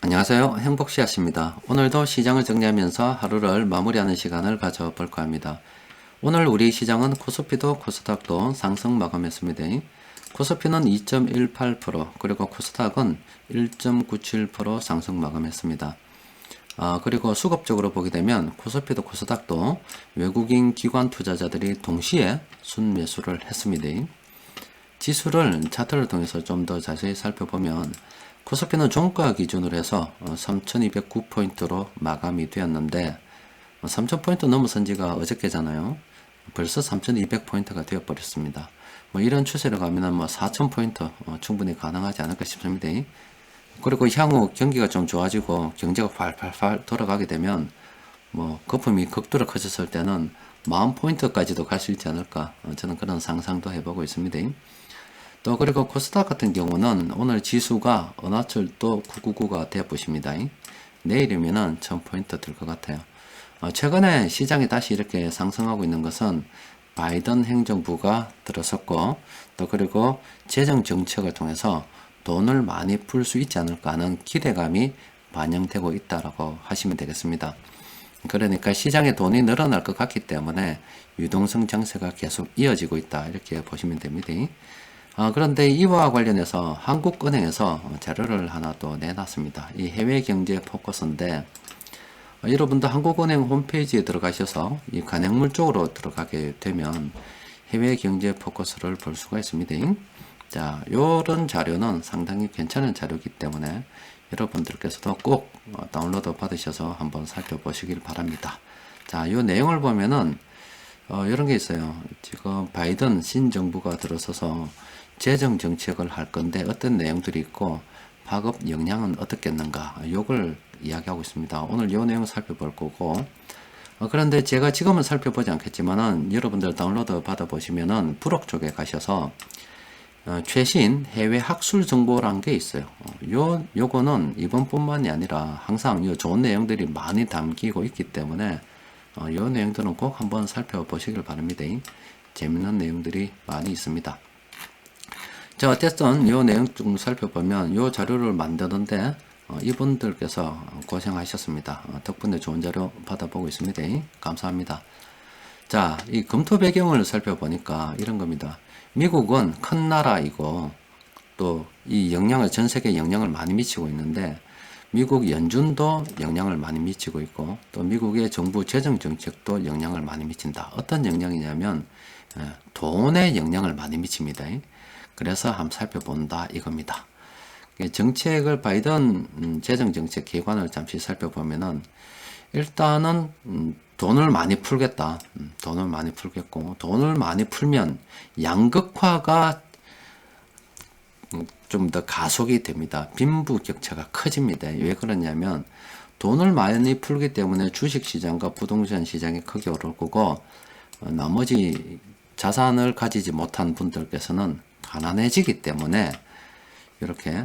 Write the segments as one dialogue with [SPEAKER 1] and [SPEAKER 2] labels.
[SPEAKER 1] 안녕하세요. 행복씨앗입니다. 오늘도 시장을 정리하면서 하루를 마무리하는 시간을 가져볼까 합니다. 오늘 우리 시장은 코스피도 코스닥도 상승 마감했습니다. 코스피는 2.18% 그리고 코스닥은 1.97% 상승 마감했습니다. 그리고 수급적으로 보게 되면 코스피도 코스닥도 외국인 기관 투자자들이 동시에 순매수를 했습니다. 지수를 차트를 통해서 좀 더 자세히 살펴보면 코스피는 종가 기준으로 해서 3209포인트로 마감이 되었는데 3000포인트 넘어선 지가 어저께잖아요. 벌써 3200포인트가 되어버렸습니다. 이런 추세로 가면은 4000포인트 충분히 가능하지 않을까 싶습니다. 그리고 향후 경기가 좀 좋아지고 경제가 활활 돌아가게 되면 거품이 극도로 커졌을 때는 40,000포인트까지도 갈 수 있지 않을까, 저는 그런 상상도 해보고 있습니다. 또 그리고 코스닥 같은 경우는 오늘 지수가 은하철도 999가 되어 보십니다. 내일이면은 1000포인트 들 것 같아요. 최근에 시장이 다시 이렇게 상승하고 있는 것은 바이든 행정부가 들어섰고, 또 그리고 재정 정책을 통해서 돈을 많이 풀 수 있지 않을까 하는 기대감이 반영되고 있다라고 하시면 되겠습니다. 그러니까 시장에 돈이 늘어날 것 같기 때문에 유동성 장세가 계속 이어지고 있다, 이렇게 보시면 됩니다. 그런데 이와 관련해서 한국은행에서 자료를 하나 또 내놨습니다. 이 해외 경제 포커스인데, 여러분도 한국은행 홈페이지에 들어가셔서 이 간행물 쪽으로 들어가게 되면 해외 경제 포커스를 볼 수가 있습니다. 자, 요런 자료는 상당히 괜찮은 자료이기 때문에 여러분들께서도 꼭 다운로드 받으셔서 한번 살펴보시길 바랍니다. 자, 요 내용을 보면은 이런 게 있어요. 지금 바이든 신정부가 들어서서 재정 정책을 할 건데 어떤 내용들이 있고 파급 역량은 어떻겠는가, 요걸 이야기하고 있습니다. 오늘 요 내용 살펴볼 거고, 그런데 제가 지금은 살펴보지 않겠지만은 여러분들 다운로드 받아보시면은 부록 쪽에 가셔서 최신 해외 학술 정보라는 게 있어요. 요거는 이번뿐만이 아니라 항상 요 좋은 내용들이 많이 담기고 있기 때문에 요 내용들은 꼭 한번 살펴보시길 바랍니다. 재밌는 내용들이 많이 있습니다. 자, 어쨌든 요 내용 좀 살펴보면 요 자료를 만드는데 이분들께서 고생하셨습니다. 덕분에 좋은 자료 받아보고 있습니다. 감사합니다. 자, 이 검토 배경을 살펴보니까 이런 겁니다. 미국은 큰 나라이고 또 이 영향을, 전 세계에 영향을 많이 미치고 있는데 미국 연준도 영향을 많이 미치고 있고 또 미국의 정부 재정 정책도 영향을 많이 미친다. 어떤 영향이냐면 돈에 영향을 많이 미칩니다. 그래서 한번 살펴본다 이겁니다. 정책을 바이든 재정 정책 기관을 잠시 살펴보면은 일단은 돈을 많이 풀겠다. 돈을 많이 풀겠고, 돈을 많이 풀면 양극화가 좀 더 가속이 됩니다. 빈부격차가 커집니다. 왜 그러냐면 돈을 많이 풀기 때문에 주식시장과 부동산 시장이 크게 오를 거고, 나머지 자산을 가지지 못한 분들께서는 가난해지기 때문에 이렇게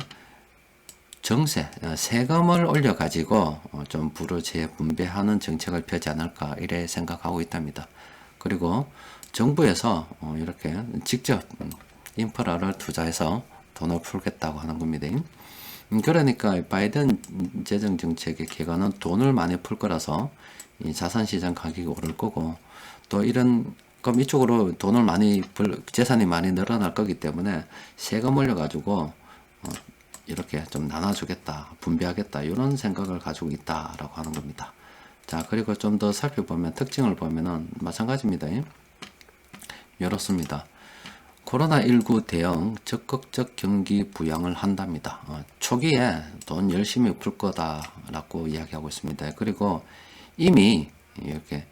[SPEAKER 1] 정세, 세금을 올려가지고 좀 부를 재분배하는 정책을 펴지 않을까, 이래 생각하고 있답니다. 그리고 정부에서 이렇게 직접 인프라를 투자해서 돈을 풀겠다고 하는 겁니다. 그러니까 바이든 재정 정책의 기관은 돈을 많이 풀 거라서 이 자산시장 가격이 오를 거고, 또 그럼 이쪽으로 돈을 많이 재산이 많이 늘어날 거기 때문에 세금 올려가지고 이렇게 좀 나눠주겠다, 분배하겠다, 이런 생각을 가지고 있다라고 하는 겁니다. 자, 그리고 좀 더 살펴보면 특징을 보면은 마찬가지입니다. 이렇습니다. 코로나19 대응 적극적 경기 부양을 한답니다. 초기에 돈 열심히 풀 거다라고 이야기하고 있습니다. 그리고 이미 이렇게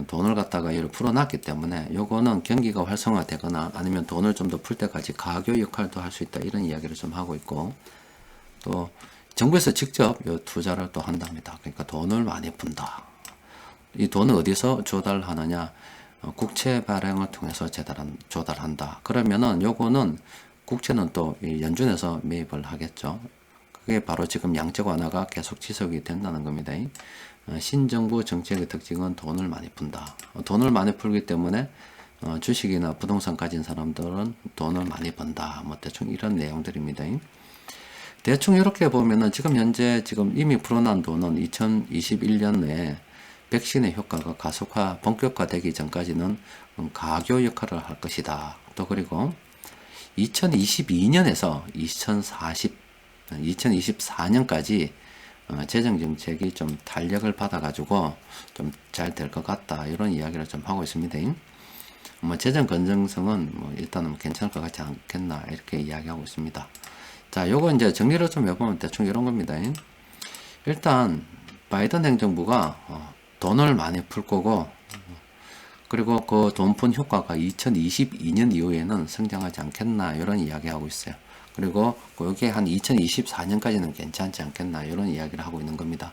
[SPEAKER 1] 돈을 갖다가 이렇게 풀어놨기 때문에 요거는 경기가 활성화되거나 아니면 돈을 좀 더 풀 때까지 가교 역할도 할 수 있다, 이런 이야기를 좀 하고 있고, 또 정부에서 직접 요 투자를 또 한답니다. 그러니까 돈을 많이 푼다. 이 돈을 어디서 조달하느냐, 국채 발행을 통해서 조달한다. 그러면은 요거는 국채는 또 연준에서 매입을 하겠죠. 그게 바로 지금 양적 완화가 계속 지속이 된다는 겁니다. 신정부 정책의 특징은 돈을 많이 푼다. 돈을 많이 풀기 때문에 주식이나 부동산 가진 사람들은 돈을 많이 번다. 대충 이런 내용들입니다. 대충 이렇게 보면은 지금 현재 지금 이미 불어난 돈은 2021년 내에 백신의 효과가 가속화, 본격화되기 전까지는 가교 역할을 할 것이다. 또 그리고 2022년에서 2024년까지 재정 정책이 좀 탄력을 받아가지고 좀 잘 될 것 같다. 이런 이야기를 좀 하고 있습니다. 뭐 재정 건전성은 뭐 일단은 괜찮을 것 같지 않겠나 이렇게 이야기하고 있습니다. 자, 요거 이제 정리를 좀 해보면 대충 이런 겁니다. 일단 바이든 행정부가 돈을 많이 풀 거고, 그리고 그 돈 푼 효과가 2022년 이후에는 성장하지 않겠나 이런 이야기하고 있어요. 그리고 그게 한 2024년까지는 괜찮지 않겠나 이런 이야기를 하고 있는 겁니다.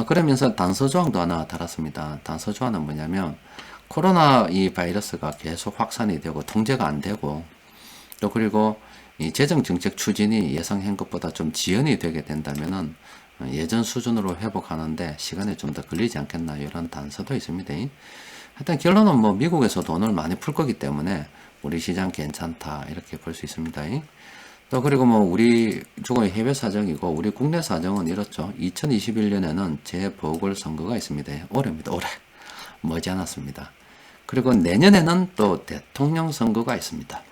[SPEAKER 1] 그러면서 단서조항도 하나 달았습니다. 단서조항은 뭐냐면 코로나 이 바이러스가 계속 확산이 되고 통제가 안 되고, 또 그리고 이 재정 정책 추진이 예상한 것보다 좀 지연이 되게 된다면은 예전 수준으로 회복하는데 시간이 좀 더 걸리지 않겠나 이런 단서도 있습니다. 하여튼 결론은 뭐 미국에서 돈을 많이 풀 거기 때문에 우리 시장 괜찮다 이렇게 볼 수 있습니다. 또 그리고 뭐 우리 주거의 해외 사정이고 우리 국내 사정은 이렇죠. 2021년에는 재보궐선거가 있습니다. 올해입니다. 올해 머지않았습니다. 그리고 내년에는 또 대통령 선거가 있습니다.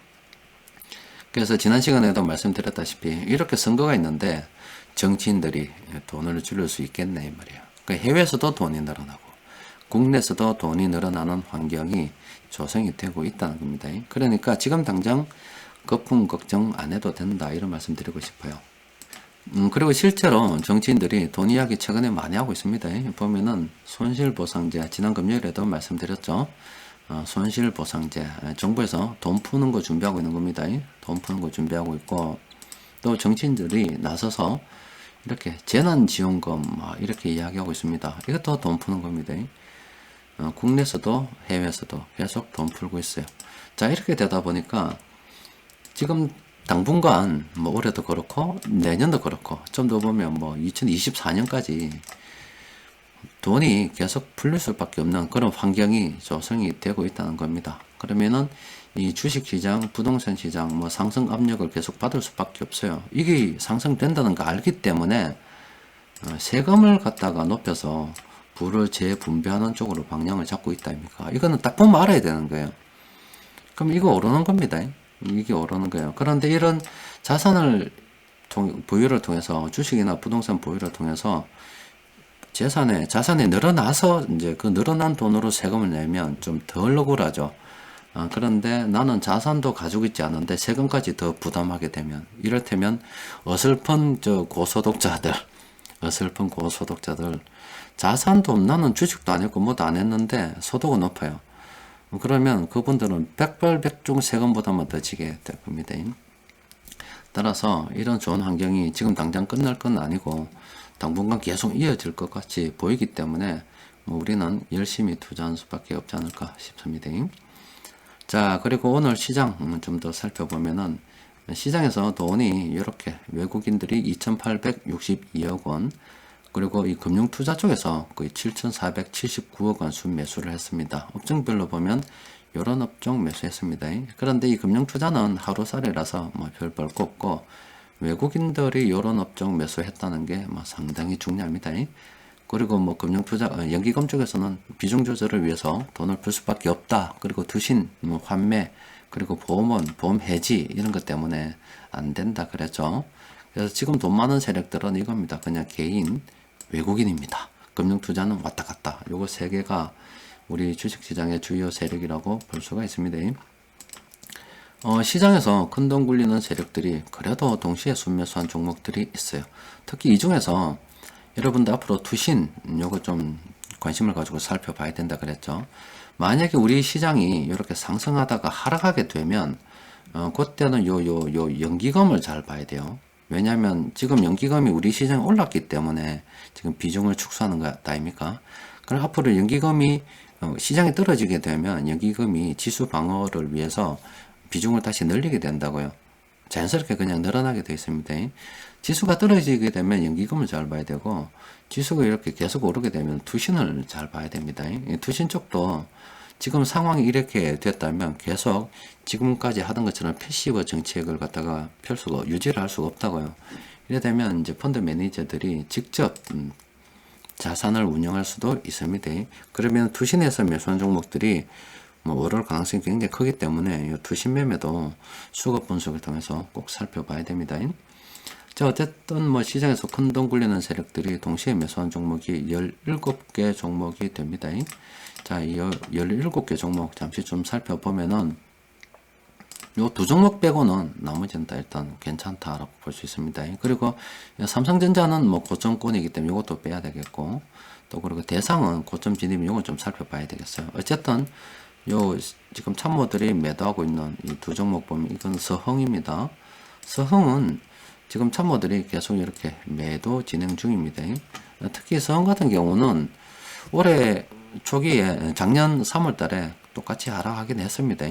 [SPEAKER 1] 그래서 지난 시간에도 말씀드렸다시피 이렇게 선거가 있는데 정치인들이 돈을 줄일 수 있겠네 이 말이에요. 그러니까 해외에서도 돈이 늘어나고 국내에서도 돈이 늘어나는 환경이 조성이 되고 있다는 겁니다. 그러니까 지금 당장 거품 걱정 안 해도 된다 이런 말씀 드리고 싶어요. 그리고 실제로 정치인들이 돈 이야기 최근에 많이 하고 있습니다. 보면은 손실보상제 지난 금요일에도 말씀드렸죠. 손실보상제 정부에서 돈 푸는 거 준비하고 있는 겁니다. 돈 푸는 거 준비하고 있고, 또 정치인들이 나서서 이렇게 재난지원금 이렇게 이야기하고 있습니다. 이것도 돈 푸는 겁니다. 국내에서도 해외에서도 계속 돈 풀고 있어요. 자, 이렇게 되다 보니까 지금 당분간 뭐 올해도 그렇고 내년도 그렇고 좀 더 보면 뭐 2024년까지 돈이 계속 풀릴 수밖에 없는 그런 환경이 조성이 되고 있다는 겁니다. 그러면은 이 주식시장, 부동산 시장 뭐 상승 압력을 계속 받을 수밖에 없어요. 이게 상승된다는 거 알기 때문에 세금을 갖다가 높여서 부를 재분배하는 쪽으로 방향을 잡고 있다 아닙니까? 이거는 딱 보면 알아야 되는 거예요. 그럼 이거 오르는 겁니다. 이게 오르는 거예요. 그런데 이런 자산을 보유를 통해서 주식이나 부동산 보유를 통해서 자산이 늘어나서 이제 그 늘어난 돈으로 세금을 내면 좀 덜 억울하죠. 그런데 나는 자산도 가지고 있지 않은데 세금까지 더 부담하게 되면, 이를테면 어설픈 고소득자들 자산도 나는 주식도 안 했고 뭐도 안 했는데 소득은 높아요. 그러면 그분들은 백발백중 세금보다만 더 지게 될 겁니다. 따라서 이런 좋은 환경이 지금 당장 끝날 건 아니고 당분간 계속 이어질 것 같이 보이기 때문에 뭐 우리는 열심히 투자하는 수밖에 없지 않을까 싶습니다. 자, 그리고 오늘 시장 좀 더 살펴보면은 시장에서 돈이 이렇게 외국인들이 2,862억 원, 그리고 이 금융투자 쪽에서 거의 7,479억 원 순매수를 했습니다. 업종별로 보면 이런 업종 매수했습니다. 그런데 이 금융투자는 하루살이라서 뭐 별 볼 거 없고 외국인들이 이런 업종 매수했다는 게 뭐 상당히 중요합니다. 그리고 뭐 금융투자, 연기금 쪽에서는 비중 조절을 위해서 돈을 풀 수밖에 없다. 그리고 투신, 뭐 환매, 그리고 보험원, 보험 해지 이런 것 때문에 안 된다 그랬죠. 그래서 지금 돈 많은 세력들은 이겁니다. 그냥 개인, 외국인입니다. 금융투자는 왔다 갔다. 요거 세 개가 우리 주식시장의 주요 세력이라고 볼 수가 있습니다. 시장에서 큰 돈 굴리는 세력들이 그래도 동시에 순매수한 종목들이 있어요. 특히 이 중에서 여러분들 앞으로 투신 요거 좀 관심을 가지고 살펴봐야 된다 그랬죠. 만약에 우리 시장이 이렇게 상승하다가 하락하게 되면 그때는 요 연기금을 잘 봐야 돼요. 왜냐하면 지금 연기금이 우리 시장에 올랐기 때문에 지금 비중을 축소하는 것 아닙니까? 그럼 앞으로 연기금이 시장에 떨어지게 되면 연기금이 지수 방어를 위해서 비중을 다시 늘리게 된다고요. 자연스럽게 그냥 늘어나게 되어 있습니다. 지수가 떨어지게 되면 연기금을 잘 봐야 되고, 지수가 이렇게 계속 오르게 되면 투신을 잘 봐야 됩니다. 투신 쪽도 지금 상황이 이렇게 됐다면 계속 지금까지 하던 것처럼 패시브 정책을 갖다가 유지를 할 수가 없다고요. 이래 되면 이제 펀드 매니저들이 직접 자산을 운영할 수도 있습니다. 그러면 투신해서 매수한 종목들이 뭐 오를 가능성이 굉장히 크기 때문에 이 투신 매매도 수급 분석을 통해서 꼭 살펴봐야 됩니다. 자, 어쨌든 뭐 시장에서 큰 돈 굴리는 세력들이 동시에 매수한 종목이 17개 종목이 됩니다. 자, 이 17개 종목 잠시 좀 살펴보면은 요 두 종목 빼고는 나머지는 다 일단 괜찮다라고 볼 수 있습니다. 그리고 삼성전자는 뭐 고점권이기 때문에 이것도 빼야 되겠고, 또 그리고 대상은 고점 진입, 이건 좀 살펴봐야 되겠어요. 어쨌든 요 지금 참모들이 매도하고 있는 이 두 종목 보면 이건 서흥입니다. 서흥은 지금 참모들이 계속 이렇게 매도 진행 중입니다. 특히 서흥 같은 경우는 올해 초기에 작년 3월 달에 똑같이 하락하긴 했습니다.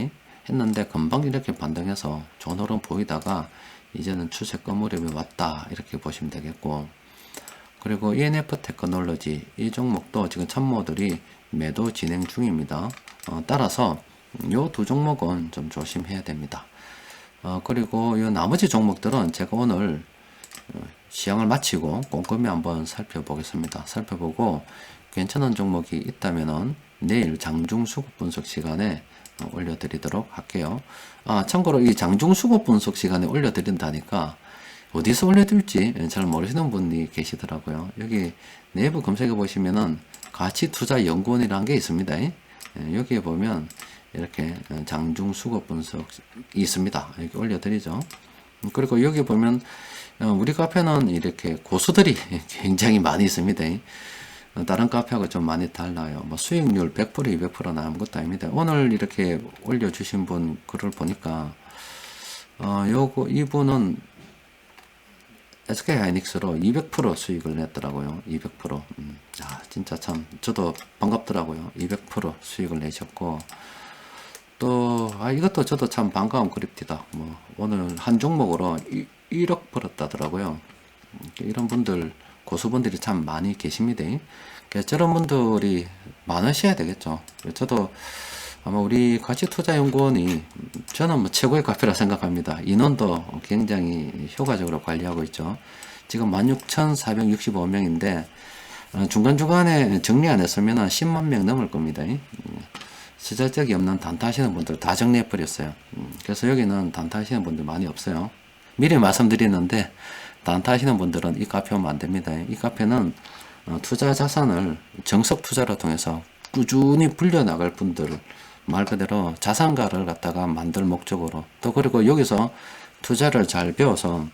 [SPEAKER 1] 했는데 금방 이렇게 반등해서 좋은 흐름 보이다가 이제는 추세 끝무렵이 왔다, 이렇게 보시면 되겠고, 그리고 ENF 테크놀로지 이 종목도 지금 참모들이 매도 진행 중입니다. 따라서 요 두 종목은 좀 조심해야 됩니다. 그리고 이 나머지 종목들은 제가 오늘 시향을 마치고 꼼꼼히 한번 살펴보겠습니다. 살펴보고 괜찮은 종목이 있다면은 내일 장중 수급 분석 시간에 올려드리도록 할게요. 참고로 이 장중 수급 분석 시간에 올려드린다니까 어디서 올려둘지 잘 모르시는 분이 계시더라고요. 여기 내부 검색해 보시면은 가치투자연구원이라는 게 있습니다. 여기에 보면 이렇게 장중 수급 분석이 있습니다. 이렇게 올려드리죠. 그리고 여기 보면 우리 카페는 이렇게 고수들이 굉장히 많이 있습니다. 다른 카페하고 좀 많이 달라요. 뭐 수익률 100%, 200%는 아무것도 아닙니다. 오늘 이렇게 올려주신 분 글을 보니까 이분은 SK 하이닉스로 200% 수익을 냈더라고요. 200%. 진짜 참 저도 반갑더라고요. 200% 수익을 내셨고, 또 이것도 저도 참 반가운 그립티다. 뭐 오늘 한 종목으로 1억 벌었다더라고요. 이런 분들, 고수분들이 참 많이 계십니다. 그래서 저런 분들이 많으셔야 되겠죠. 저도 아마 우리 가치투자연구원이 저는 뭐 최고의 카페라 생각합니다. 인원도 굉장히 효과적으로 관리하고 있죠. 지금 16,465명인데 중간중간에 정리 안 했으면 10만 명 넘을 겁니다. 쓰잘데기 없는 단타 하시는 분들 다 정리해 버렸어요. 그래서 여기는 단타 하시는 분들 많이 없어요. 미리 말씀드리는데 단타 하시는 분들은 이 카페 오면 안 됩니다. 이 카페는 투자 자산을 정석 투자를 통해서 꾸준히 불려나갈 분들, 말 그대로 자산가를 갖다가 만들 목적으로, 또 그리고 여기서 투자를 잘 배워서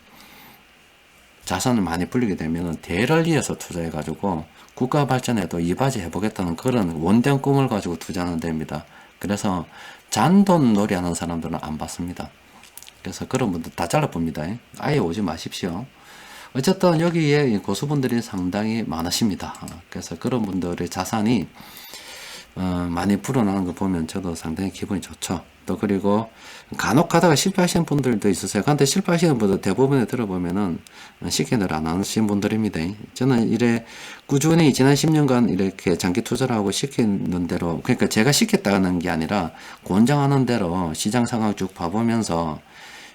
[SPEAKER 1] 자산을 많이 불리게 되면 대를 이어서 투자해 가지고 국가 발전에도 이바지 해보겠다는 그런 원대한 꿈을 가지고 투자하는 데입니다. 그래서 잔돈 놀이 하는 사람들은 안 받습니다. 그래서 그런 분들 다 잘라봅니다. 아예 오지 마십시오. 어쨌든 여기에 고수분들이 상당히 많으십니다. 그래서 그런 분들의 자산이 많이 불어나는 거 보면 저도 상당히 기분이 좋죠. 또 그리고 간혹 하다가 실패하시는 분들도 있으세요. 근데 실패하시는 분들 대부분에 들어보면은 실행을 안 하시는 분들입니다. 저는 이래 꾸준히 지난 10년간 이렇게 장기 투자를 하고 시키는 대로, 그러니까 제가 시켰다는 게 아니라 권장하는 대로 시장 상황 쭉 봐보면서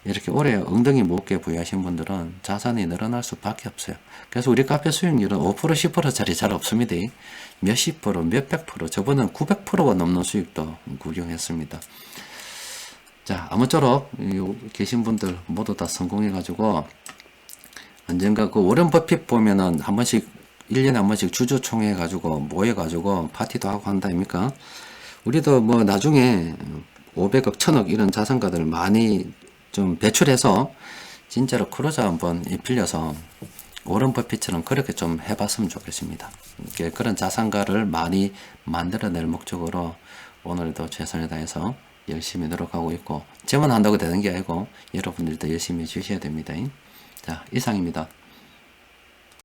[SPEAKER 1] 이렇게 오래 엉덩이 무겁게 부여하신 분들은 자산이 늘어날 수밖에 없어요. 그래서 우리 카페 수익률은 5%, 10%짜리 잘 없습니다. 몇십 프로, 몇백 프로, 저번엔 900%가 넘는 수익도 구경했습니다. 자, 아무쪼록 계신 분들 모두 다 성공해가지고 언젠가 그 워런 버핏 보면은 한 번씩 1년에 한 번씩 주주총회 해가지고 모여가지고 파티도 하고 한다 아닙니까? 우리도 뭐 나중에 500억, 1000억 이런 자산가들 많이 좀 배출해서 진짜로 크루저 한번 빌려서 워런 버핏처럼 그렇게 좀 해봤으면 좋겠습니다. 그런 자산가를 많이 만들어낼 목적으로 오늘도 최선을 다해서 열심히 노력하고 있고, 저만 한다고 되는 게 아니고 여러분들도 열심히 해주셔야 됩니다. 자, 이상입니다.